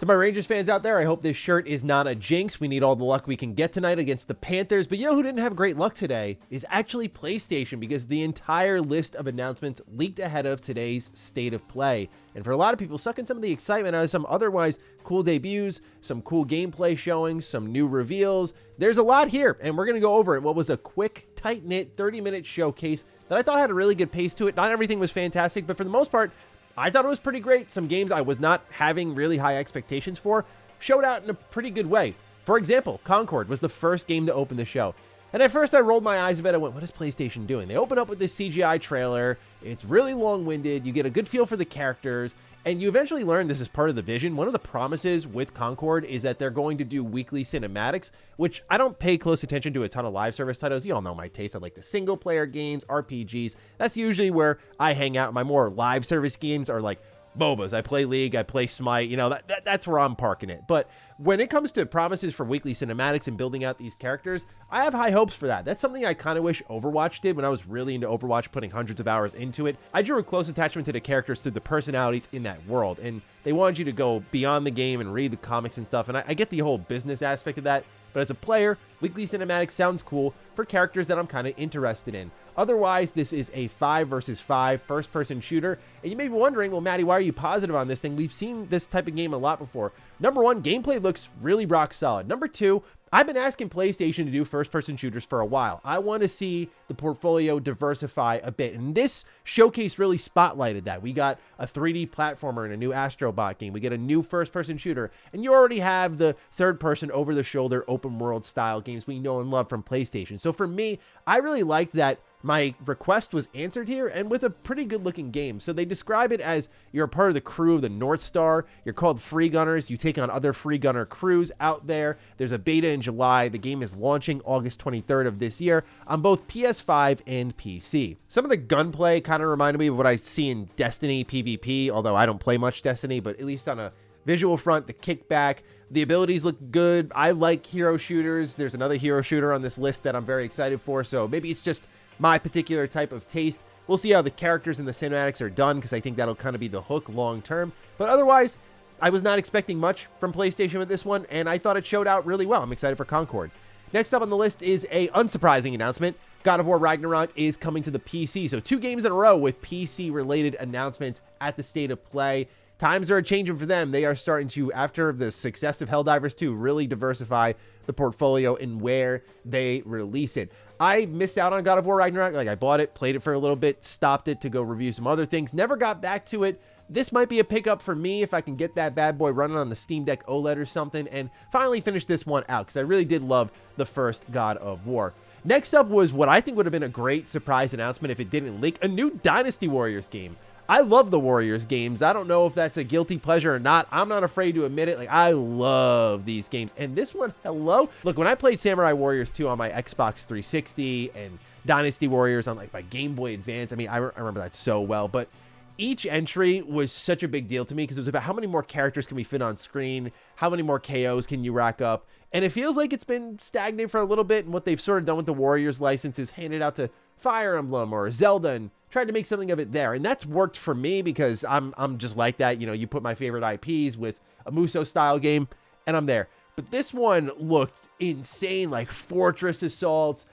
To my Rangers fans out there, I hope this shirt is not a jinx. We need all the luck we can get tonight against the Panthers. But you know who didn't have great luck today is actually PlayStation, because the entire list of announcements leaked ahead of today's State of Play. And for a lot of people, sucking some of the excitement out of some otherwise cool debuts, some cool gameplay showings, some new reveals. There's a lot here, and we're going to go over it. What was a quick, tight-knit 30-minute showcase that I thought had a really good pace to it. Not everything was fantastic, but for the most part, I thought it was pretty great. Some games I was not having really high expectations for showed out in a pretty good way. For example, Concord was the first game to open the show. And at first I rolled my eyes a bit. I went, what is PlayStation doing? They open up with this CGI trailer. It's really long-winded. You get a good feel for the characters. And you eventually learn this is part of the vision. One of the promises with Concord is that they're going to do weekly cinematics, which I don't pay close attention to a ton of live service titles. You all know my taste. I like the single-player games, RPGs. That's usually where I hang out. My more live service games are like MOBAs. I play League, I play Smite, you know, that's where I'm parking it. But when it comes to promises for weekly cinematics and building out these characters, I have high hopes for that. That's something I kind of wish Overwatch did when I was really into Overwatch, putting hundreds of hours into it. I drew a close attachment to the characters through the personalities in that world, and they wanted you to go beyond the game and read the comics and stuff, and I get the whole business aspect of that. But as a player, weekly cinematics sounds cool for characters that I'm kind of interested in. Otherwise, this is a 5 versus 5 first-person shooter. And you may be wondering, well, Matty, why are you positive on this thing? We've seen this type of game a lot before. Number one, gameplay looks really rock solid. Number two, I've been asking PlayStation to do first-person shooters for a while. I want to see the portfolio diversify a bit, and this showcase really spotlighted that. We got a 3D platformer in a new Astro Bot game. We get a new first-person shooter, and you already have the third-person, over-the-shoulder, open-world style games we know and love from PlayStation. So for me, I really liked that my request was answered here, and with a pretty good looking game. So they describe it as you're a part of the crew of the North Star. You're called Free Gunners. You take on other Free Gunner crews out there. There's a beta in July. The game is launching August 23rd of this year on both PS5 and PC. Some of the gunplay kind of reminded me of what I see in Destiny PvP, although I don't play much Destiny, but at least on a visual front, the kickback, the abilities look good. I like hero shooters. There's another hero shooter on this list that I'm very excited for, so maybe it's just my particular type of taste. We'll see how the characters and the cinematics are done, because I think that'll kind of be the hook long term. But otherwise, I was not expecting much from PlayStation with this one, and I thought it showed out really well. I'm excited for Concord. Next up on the list is a unsurprising announcement. God of War Ragnarok is coming to the PC. So 2 games in a row with PC-related announcements at the State of Play. Times are changing for them. They are starting to, after the success of Helldivers 2, really diversify the portfolio in where they release it. I missed out on God of War Ragnarok. Like, I bought it, played it for a little bit, stopped it to go review some other things, never got back to it. This might be a pickup for me if I can get that bad boy running on the Steam Deck OLED or something, and finally finish this one out, because I really did love the first God of War. Next up was what I think would have been a great surprise announcement if it didn't leak, a new Dynasty Warriors game. I love the Warriors games. I don't know if that's a guilty pleasure or not. I'm not afraid to admit it. Like, I love these games. And this one, hello? Look, when I played Samurai Warriors 2 on my Xbox 360 and Dynasty Warriors on like my Game Boy Advance, I mean, I remember that so well. But each entry was such a big deal to me, because it was about how many more characters can we fit on screen, how many more KOs can you rack up, and it feels like it's been stagnant for a little bit, and what they've sort of done with the Warriors license is handed out to Fire Emblem or Zelda and tried to make something of it there, and that's worked for me because I'm just like that. You know, you put my favorite IPs with a Muso style game, and I'm there. But this one looked insane, like fortress assaults,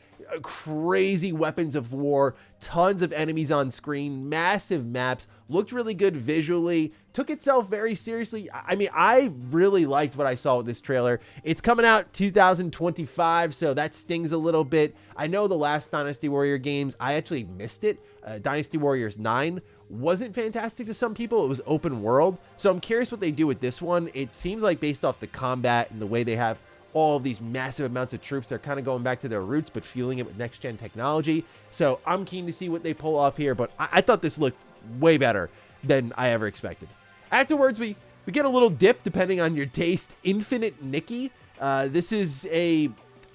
crazy weapons of war, tons of enemies on screen, massive maps, looked really good visually, took itself very seriously. I mean, I really liked what I saw with this trailer. It's coming out 2025, so that stings a little bit. I know the last Dynasty Warrior games, I actually missed it. Dynasty Warriors 9 wasn't fantastic to some people. It was open world, so I'm curious what they do with this one. It seems like based off the combat and the way they have all of these massive amounts of troops, they're kind of going back to their roots, but fueling it with next-gen technology. So I'm keen to see what they pull off here, but I thought this looked way better than I ever expected. Afterwards, we get a little dip, depending on your taste. Infinite Nikki. This is a,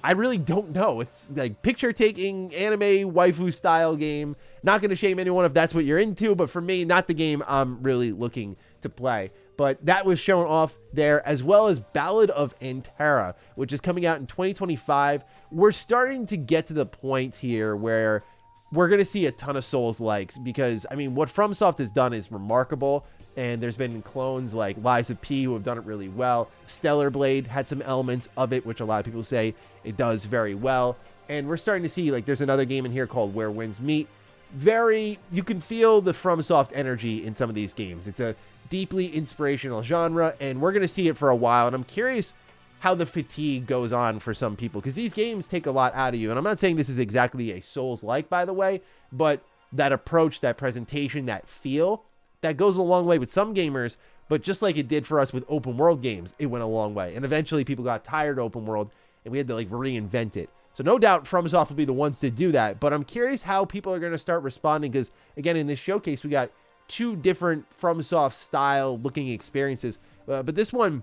I really don't know. It's like picture-taking anime waifu-style game. Not going to shame anyone if that's what you're into, but for me, not the game I'm really looking to play. But that was shown off there, as well as Ballad of Antara, which is coming out in 2025. We're starting to get to the point here where we're going to see a ton of Souls-likes, because, I mean, what FromSoft has done is remarkable. and there's been clones like Lies of P who have done it really well. Stellar Blade had some elements of it, which a lot of people say it does very well. And we're starting to see, like, there's another game in here called Where Winds Meet. You can feel the FromSoft energy in some of these games. It's a deeply inspirational genre, and we're going to see it for a while. And I'm curious how the fatigue goes on for some people, because these games take a lot out of you. And I'm not saying this is exactly a Souls-like, by the way, but that approach, that presentation, that feel, that goes a long way with some gamers. But just like it did for us with open world games, it went a long way. And eventually people got tired of open world, and we had to like reinvent it. So no doubt FromSoft will be the ones to do that. But I'm curious how people are going to start responding, because again, in this showcase, we got 2 different FromSoft style looking experiences. But this one,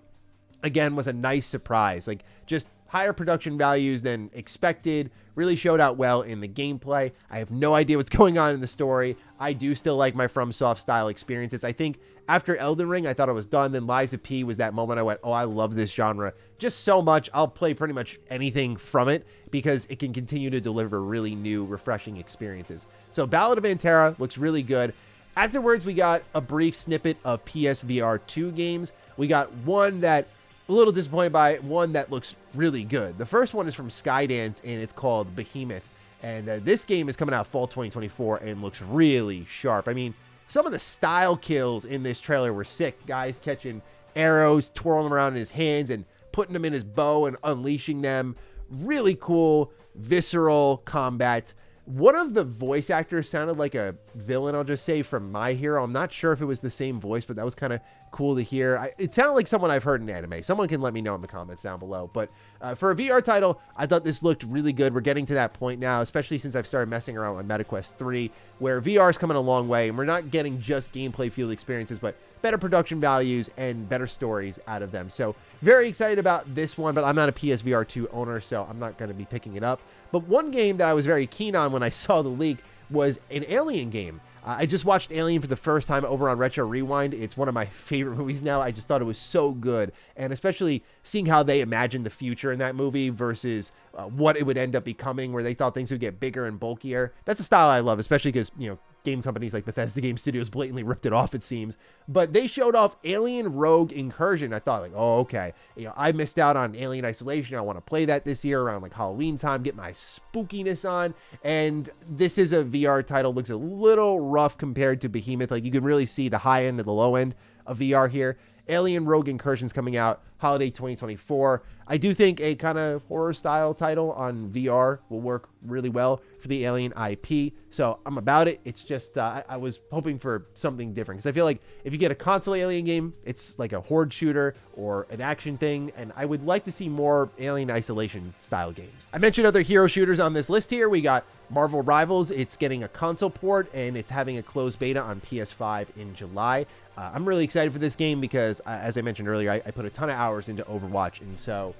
again, was a nice surprise. Like, just higher production values than expected, really showed out well in the gameplay. I have no idea what's going on in the story. I do still like my FromSoft style experiences. I think after Elden Ring, I thought it was done. Then Lies of P was that moment I went, oh, I love this genre just so much. I'll play pretty much anything from it because it can continue to deliver really new, refreshing experiences. So Ballad of Antera looks really good. Afterwards, we got a brief snippet of PSVR 2 games. We got one that a little disappointed by, one that looks really good. The first one is from Skydance, and it's called Behemoth. And this game is coming out fall 2024 and looks really sharp. I mean, some of the style kills in this trailer were sick. Guys catching arrows, twirling them around in his hands, and putting them in his bow and unleashing them. Really cool, visceral combat. One of the voice actors sounded like a villain, I'll just say, from My Hero. I'm not sure if it was the same voice, but that was kind of cool to hear. It sounded like someone I've heard in anime. Someone can let me know in the comments down below. But for a VR title, I thought this looked really good. We're getting to that point now, especially since I've started messing around with MetaQuest 3, where VR is coming a long way, and we're not getting just gameplay field experiences, but better production values and better stories out of them. So very excited about this one, but I'm not a PSVR 2 owner, so I'm not going to be picking it up. But one game that I was very keen on when I saw the leak was an Alien game. I just watched Alien for the first time over on Retro Rewind. It's one of my favorite movies now. I just thought it was so good. And especially seeing how they imagined the future in that movie versus what it would end up becoming, where they thought things would get bigger and bulkier. That's a style I love, especially because, you know, game companies like Bethesda Game Studios blatantly ripped it off, it seems. But they showed off Alien Rogue Incursion. I thought, like, oh, okay. You know, I missed out on Alien Isolation. I want to play that this year around like Halloween time, get my spookiness on. And this is a VR title. Looks a little rough compared to Behemoth. Like, you can really see the high end and the low end of VR here. Alien Rogue Incursion's coming out holiday 2024. I do think a kind of horror style title on VR will work really well for the Alien IP. So I'm about it. It's just, I was hoping for something different, because I feel like if you get a console Alien game, it's like a horde shooter or an action thing. And I would like to see more Alien Isolation style games. I mentioned other hero shooters on this list here. We got Marvel Rivals. It's getting a console port, and it's having a closed beta on PS5 in July. I'm really excited for this game because, as I mentioned earlier, I put a ton of hours into Overwatch, and so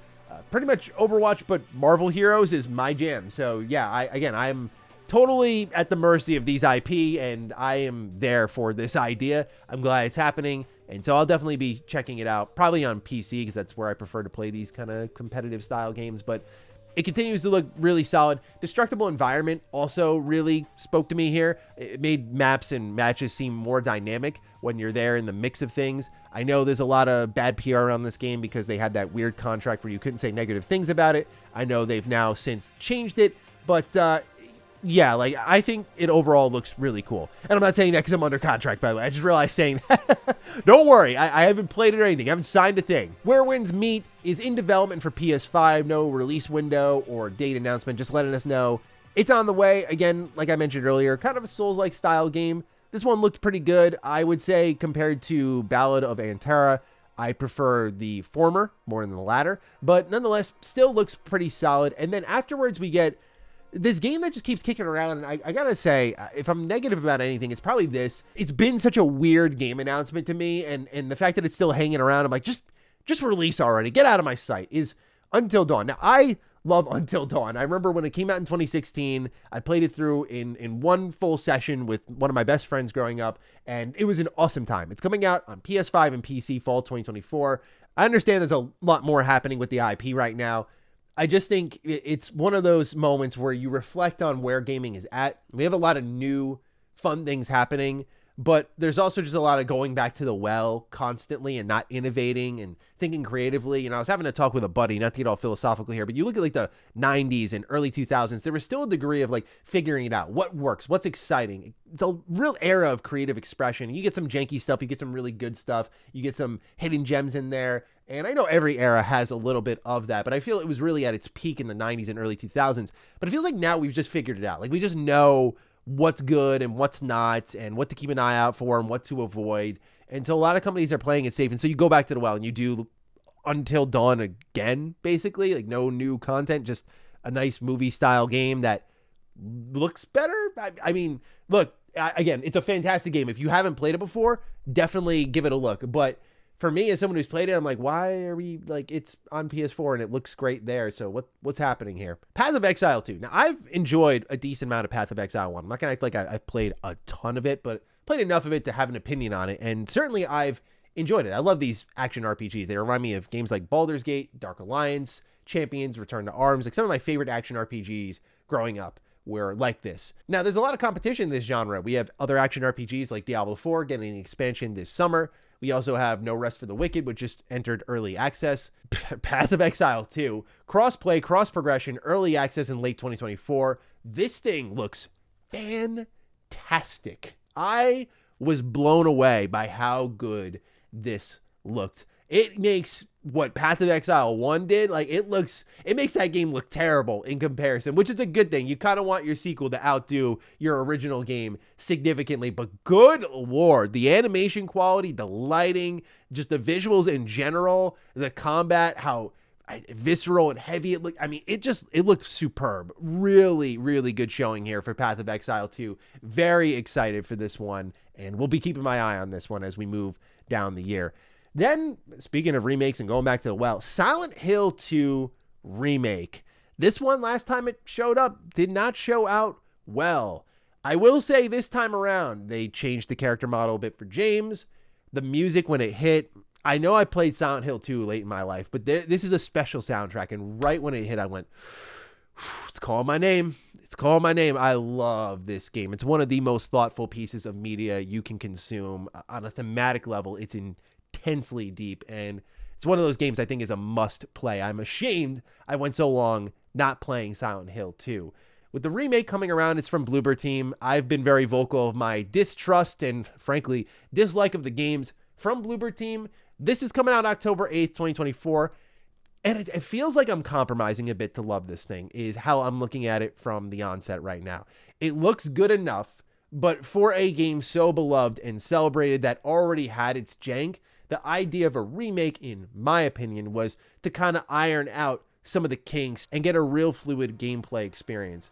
pretty much Overwatch, but Marvel Heroes is my jam. So yeah, I'm totally at the mercy of these IP, and I am there for this idea. I'm glad it's happening, and so I'll definitely be checking it out, probably on PC, because that's where I prefer to play these kind of competitive style games. But it continues to look really solid. Destructible Environment also really spoke to me here. It made maps and matches seem more dynamic when you're there in the mix of things. I know there's a lot of bad PR around this game because they had that weird contract where you couldn't say negative things about it. I know they've now since changed it, but yeah, like, I think it overall looks really cool. And I'm not saying that because I'm under contract, by the way. I just realized saying that. Don't worry, I haven't played it or anything. I haven't signed a thing. Where Winds Meet is in development for PS5. No release window or date announcement, just letting us know it's on the way. Again, like I mentioned earlier, kind of a Souls-like style game. This one looked pretty good. I would say compared to Ballad of Antera, I prefer the former more than the latter. But nonetheless, still looks pretty solid. And then afterwards, we get this game that just keeps kicking around, and I gotta say, if I'm negative about anything, it's probably this. It's been such a weird game announcement to me, and the fact that it's still hanging around, I'm like, just release already. Get out of my sight, is Until Dawn. Now, I love Until Dawn. I remember when it came out in 2016, I played it through in one full session with one of my best friends growing up, and it was an awesome time. It's coming out on PS5 and PC fall 2024. I understand there's a lot more happening with the IP right now. I just think it's one of those moments where you reflect on where gaming is at. We have a lot of new fun things happening, but there's also just a lot of going back to the well constantly and not innovating and thinking creatively. You know, I was having a talk with a buddy, not to get all philosophical here, but you look at like the 90s and early 2000s, there was still a degree of like figuring it out. What works? What's exciting? It's a real era of creative expression. You get some janky stuff, you get some really good stuff, you get some hidden gems in there. And I know every era has a little bit of that, but I feel it was really at its peak in the 90s and early 2000s. But it feels like now we've just figured it out. Like we just know what's good and what's not and what to keep an eye out for and what to avoid. And so a lot of companies are playing it safe. And so you go back to the well and you do Until Dawn again, basically. Like no new content, just a nice movie style game that looks better. I mean, look, again, it's a fantastic game. If you haven't played it before, definitely give it a look. But for me, as someone who's played it, I'm like, why are we like, it's on PS4 and it looks great there. So what's happening here? Path of Exile 2. Now, I've enjoyed a decent amount of Path of Exile 1. I'm not going to act like I've played a ton of it, but played enough of it to have an opinion on it. And certainly I've enjoyed it. I love these action RPGs. They remind me of games like Baldur's Gate, Dark Alliance, Champions, Return to Arms, like some of my favorite action RPGs growing up were like this. Now, there's a lot of competition in this genre. We have other action RPGs like Diablo 4 getting an expansion this summer. We also have No Rest for the Wicked, which just entered early access. Path of Exile 2, cross-play, cross-progression, early access in late 2024. This thing looks fantastic. I was blown away by how good this looked. It makes what Path of Exile 1 did, like it makes that game look terrible in comparison, which is a good thing. You kind of want your sequel to outdo your original game significantly, but good Lord, the animation quality, the lighting, just the visuals in general, the combat, how visceral and heavy it looked. I mean, it looked superb. Really, really good showing here for Path of Exile 2. Very excited for this one, and we'll be keeping my eye on this one as we move down the year. Then, speaking of remakes and going back to the well, Silent Hill 2 Remake. This one, last time it showed up, did not show out well. I will say this time around, they changed the character model a bit for James. The music, when it hit, I know I played Silent Hill 2 late in my life, but this is a special soundtrack, and right when it hit, I went, it's calling my name. It's calling my name. I love this game. It's one of the most thoughtful pieces of media you can consume on a thematic level. It's intensely deep, and it's one of those games I think is a must play. I'm ashamed I went so long not playing Silent Hill 2. With the remake coming around, it's from Bloober Team. I've been very vocal of my distrust and frankly dislike of the games from Bloober Team. This is coming out October 8th, 2024. And it feels like I'm compromising a bit to love this thing, is how I'm looking at it from the onset right now. It looks good enough, but for a game so beloved and celebrated that already had its jank, the idea of a remake, in my opinion, was to kind of iron out some of the kinks and get a real fluid gameplay experience.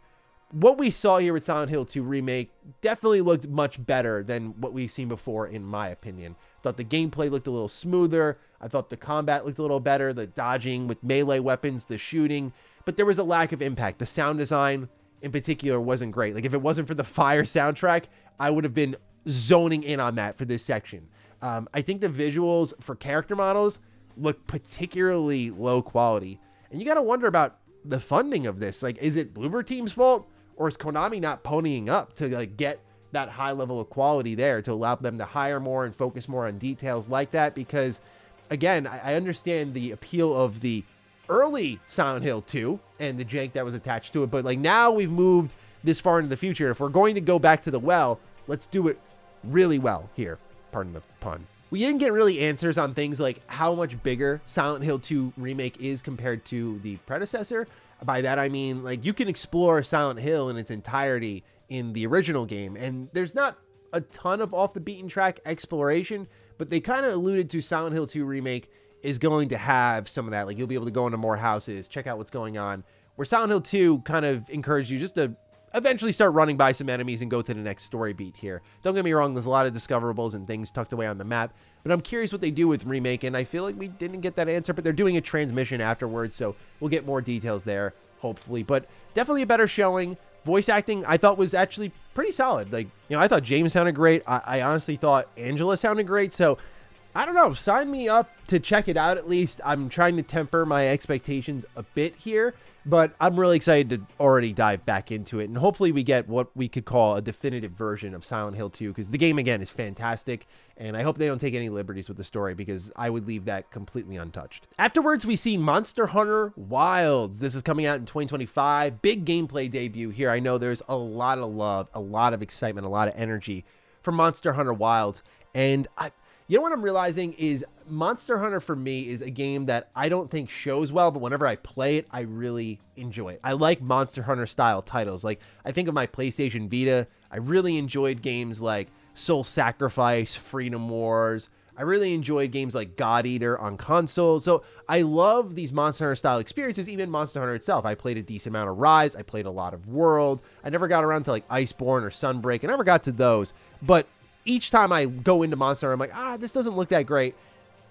What we saw here with Silent Hill 2 Remake definitely looked much better than what we've seen before, in my opinion. I thought the gameplay looked a little smoother. I thought the combat looked a little better, the dodging with melee weapons, the shooting, but there was a lack of impact. The sound design in particular wasn't great. Like if it wasn't for the fire soundtrack, I would have been zoning in on that for this section. I think the visuals for character models look particularly low quality. And you got to wonder about the funding of this. Like, is it Bloober Team's fault? Or is Konami not ponying up to like get that high level of quality there to allow them to hire more and focus more on details like that? Because, again, I understand the appeal of the early Silent Hill 2 and the jank that was attached to it. But, like, now we've moved this far into the future. If we're going to go back to the well, let's do it really well here. Pardon the pun. We didn't get really answers on things like how much bigger Silent Hill 2 Remake is compared to the predecessor. By that, I mean, like, you can explore Silent Hill in its entirety in the original game, and there's not a ton of off-the-beaten-track exploration, but they kind of alluded to Silent Hill 2 Remake is going to have some of that. Like, you'll be able to go into more houses, check out what's going on, where Silent Hill 2 kind of encouraged you just to eventually start running by some enemies and go to the next story beat here. Don't get me wrong, there's a lot of discoverables and things tucked away on the map, but I'm curious what they do with Remake, and I feel like we didn't get that answer, but they're doing a transmission afterwards, so we'll get more details there, hopefully. But definitely a better showing. Voice acting, I thought, was actually pretty solid. Like, you know, I thought James sounded great. I honestly thought Angela sounded great, so I don't know. Sign me up to check it out at least. I'm trying to temper my expectations a bit here, but I'm really excited to already dive back into it. And hopefully we get what we could call a definitive version of Silent Hill 2, because the game, again, is fantastic. And I hope they don't take any liberties with the story, because I would leave that completely untouched. Afterwards, we see Monster Hunter Wilds. This is coming out in 2025. Big gameplay debut here. I know there's a lot of love, a lot of excitement, a lot of energy for Monster Hunter Wilds. And you know what I'm realizing is Monster Hunter for me is a game that I don't think shows well, but whenever I play it, I really enjoy it. I like Monster Hunter style titles. Like, I think of my PlayStation Vita. I really enjoyed games like Soul Sacrifice, Freedom Wars. I really enjoyed games like God Eater on console. So I love these Monster Hunter style experiences, even Monster Hunter itself. I played a decent amount of Rise. I played a lot of World. I never got around to like Iceborne or Sunbreak. I never got to those. But each time I go into Monster Hunter, I'm like, this doesn't look that great.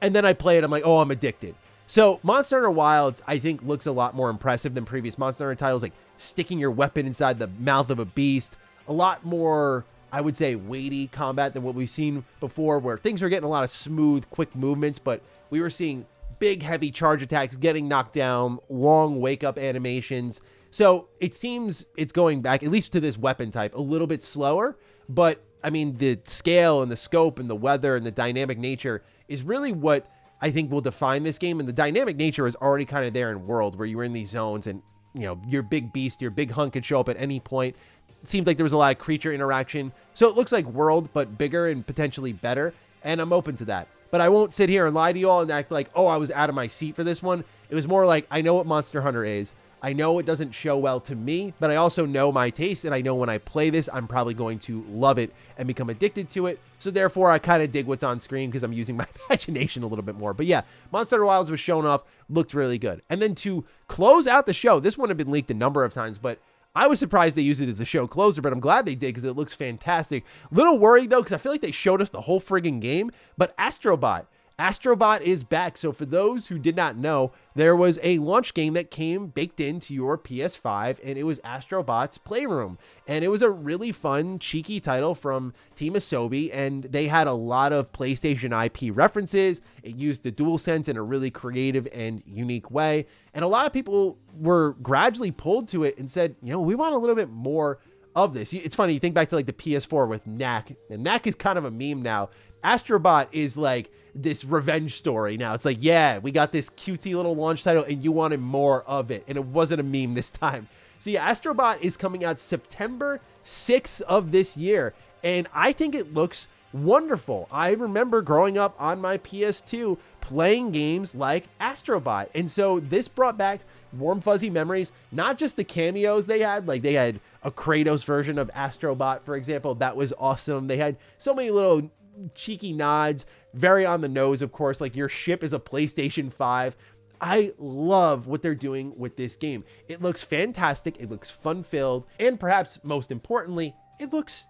And then I play it, I'm like, oh, I'm addicted. So Monster Hunter Wilds, I think, looks a lot more impressive than previous Monster Hunter titles, like sticking your weapon inside the mouth of a beast. A lot more, I would say, weighty combat than what we've seen before, where things were getting a lot of smooth, quick movements, but we were seeing big, heavy charge attacks, getting knocked down, long wake-up animations. So it seems it's going back, at least to this weapon type, a little bit slower, but I mean, the scale and the scope and the weather and the dynamic nature is really what I think will define this game. And the dynamic nature is already kind of there in World, where you were in these zones and, you know, your big beast, your big hunt could show up at any point. It seemed like there was a lot of creature interaction. So it looks like World, but bigger and potentially better. And I'm open to that. But I won't sit here and lie to you all and act like, oh, I was out of my seat for this one. It was more like, I know what Monster Hunter is. I know it doesn't show well to me, but I also know my taste, and I know when I play this, I'm probably going to love it and become addicted to it. So therefore, I kind of dig what's on screen because I'm using my imagination a little bit more. But yeah, Monster Hunter Wilds was shown off, looked really good. And then to close out the show, this one had been leaked a number of times, but I was surprised they used it as the show closer, but I'm glad they did because it looks fantastic. Little worried, though, because I feel like they showed us the whole friggin' game, but Astro Bot. Astro Bot is back. So for those who did not know, there was a launch game that came baked into your PS5, and it was Astro Bot's Playroom. And it was a really fun, cheeky title from Team Asobi, and they had a lot of PlayStation IP references. It used the DualSense in a really creative and unique way. And a lot of people were gradually pulled to it and said, you know, we want a little bit more of this. It's funny, you think back to like the PS4 with Knack, and Knack is kind of a meme now. Astro Bot is like this revenge story now. It's like, yeah, we got this cutesy little launch title and you wanted more of it, and it wasn't a meme this time. So yeah, Astro Bot is coming out September 6th of this year, and I think it looks wonderful. I remember growing up on my PS2 playing games like Astro Bot, and so this brought back warm fuzzy memories. Not just the cameos they had, like they had a Kratos version of Astro Bot, for example, that was awesome. They had so many little cheeky nods, very on the nose, of course, like your ship is a PlayStation 5. I love what they're doing with this game. It looks fantastic, it looks fun-filled, and perhaps most importantly, it looks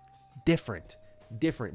different.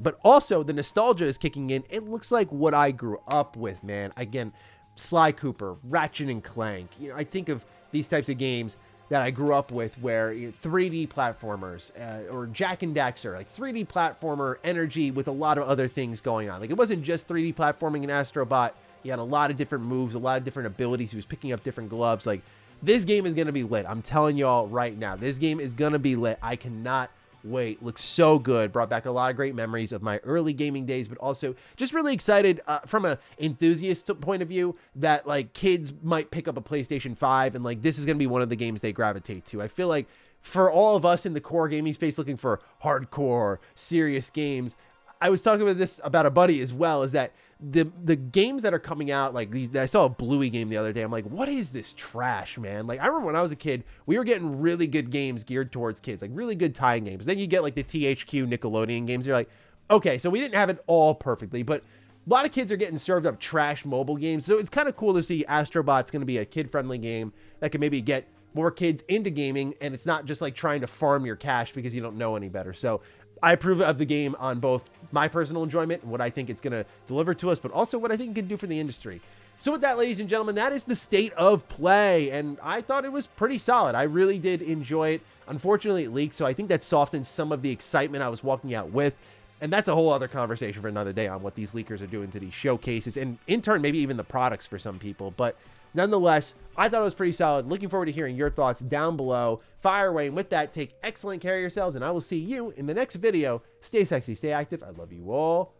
But also the nostalgia is kicking in. It looks like what I grew up with, man. Again, Sly Cooper, Ratchet and Clank. You know, I think of these types of games that I grew up with, where 3D platformers, or Jack and Daxter, like 3D platformer energy with a lot of other things going on. Like, it wasn't just 3D platforming in Astro Bot. You had a lot of different moves, a lot of different abilities. He was picking up different gloves. Like, this game is going to be lit. I'm telling y'all right now, this game is going to be lit. I cannot wait. Looks so good. Brought back a lot of great memories of my early gaming days, but also just really excited from an enthusiast point of view that like kids might pick up a PlayStation 5 and like this is going to be one of the games they gravitate to. I feel like for all of us in the core gaming space looking for hardcore, serious games, I was talking about a buddy as well, is that the games that are coming out, like these, I saw a Bluey game the other day. I'm like, what is this trash, man? Like, I remember when I was a kid, we were getting really good games geared towards kids, like really good tie-in games. Then you get like the THQ Nickelodeon games. You're like, okay, so we didn't have it all perfectly, but a lot of kids are getting served up trash mobile games. So it's kind of cool to see Astro Bot's going to be a kid-friendly game that can maybe get more kids into gaming, and it's not just like trying to farm your cash because you don't know any better. So I approve of the game on both my personal enjoyment and what I think it's going to deliver to us, but also what I think it can do for the industry. So with that, ladies and gentlemen, that is the state of play, and I thought it was pretty solid. I really did enjoy it. Unfortunately, it leaked, so I think that softened some of the excitement I was walking out with. And that's a whole other conversation for another day on what these leakers are doing to these showcases and in turn, maybe even the products for some people. But nonetheless, I thought it was pretty solid. Looking forward to hearing your thoughts down below. Fire away. And with that, take excellent care of yourselves. And I will see you in the next video. Stay sexy, stay active. I love you all.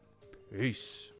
Peace.